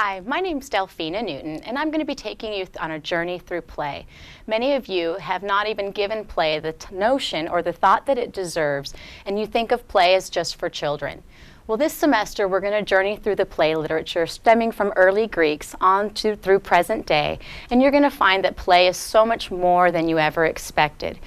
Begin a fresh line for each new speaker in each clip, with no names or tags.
Hi, my name's Delphina Newton, and I'm going to be taking you on a journey through play. Many of you have not even given play the notion or the thought that it deserves, and you think of play as just for children. Well, this semester we're going to journey through the play literature stemming from early Greeks on to through present day, and you're going to find that play is so much more than you ever expected.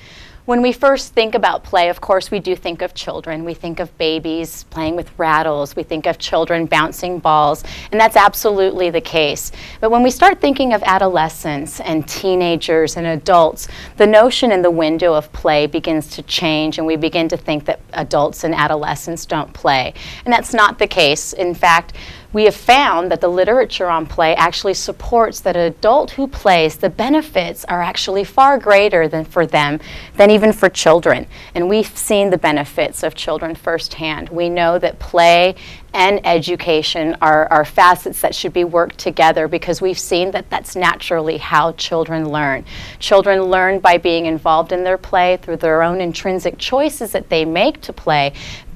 When we first think about play, of course, we do think of children. We think of babies playing with rattles. We think of children bouncing balls, and that's absolutely the case. But when we start thinking of adolescents and teenagers and adults, the notion and the window of play begins to change, and we begin to think that adults and adolescents don't play. And that's not the case. In fact, we have found that the literature on play actually supports that an adult who plays, the benefits are actually far greater than for them than even for children. And we've seen the benefits of children firsthand. We know that play and education are facets that should be worked together because we've seen that that's naturally how children learn. Children learn by being involved in their play through their own intrinsic choices that they make to play.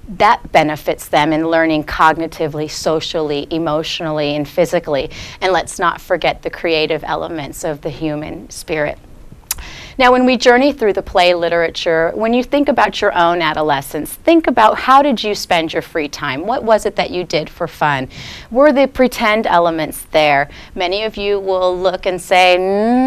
That benefits them in learning cognitively, socially, emotionally, and physically. And let's not forget the creative elements of the human spirit. Now, when we journey through the play literature, when you think about your own adolescence, think about how did you spend your free time? What was it that you did for fun? Were the pretend elements there? Many of you will look and say,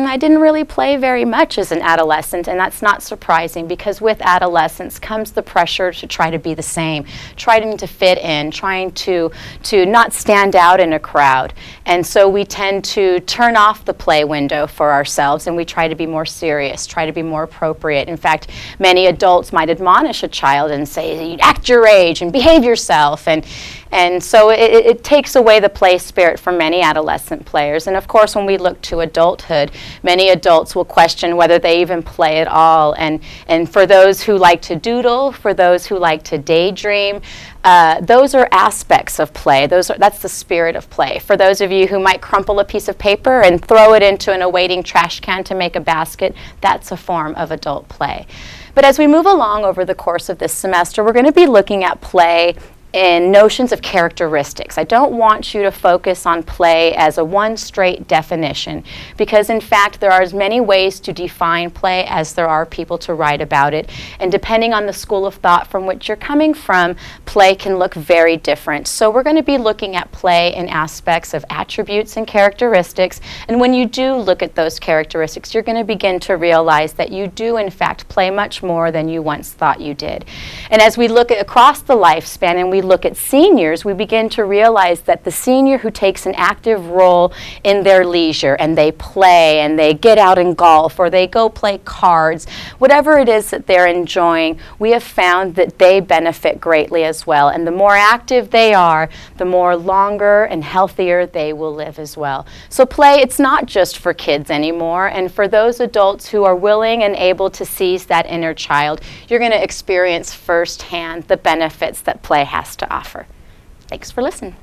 I didn't really play very much as an adolescent, and that's not surprising because with adolescence comes the pressure to try to be the same, trying to fit in, trying to not stand out in a crowd. And so we tend to turn off the play window for ourselves and we try to be more serious, try to be more appropriate. In fact, many adults might admonish a child and say, act your age and behave yourself. And so it takes away the play spirit from many adolescent players. And of course, when we look to adulthood, many adults will question whether they even play at all. And for those who like to doodle, for those who like to daydream, those are aspects of play. That's the spirit of play. For those of you who might crumple a piece of paper and throw it into an awaiting trash can to make a basket, that's a form of adult play. But as we move along over the course of this semester, we're going to be looking at play in notions of characteristics. I don't want you to focus on play as a one straight definition because in fact there are as many ways to define play as there are people to write about it, and depending on the school of thought from which you're coming from, play can look very different. So we're going to be looking at play in aspects of attributes and characteristics, and when you do look at those characteristics you're going to begin to realize that you do in fact play much more than you once thought you did. And as we look at across the lifespan and we look at seniors, we begin to realize that the senior who takes an active role in their leisure and they play and they get out and golf or they go play cards, whatever it is that they're enjoying, we have found that they benefit greatly as well. And the more active they are, the more longer and healthier they will live as well. So play, it's not just for kids anymore, and for those adults who are willing and able to seize that inner child, you're going to experience firsthand the benefits that play has to offer. Thanks for listening.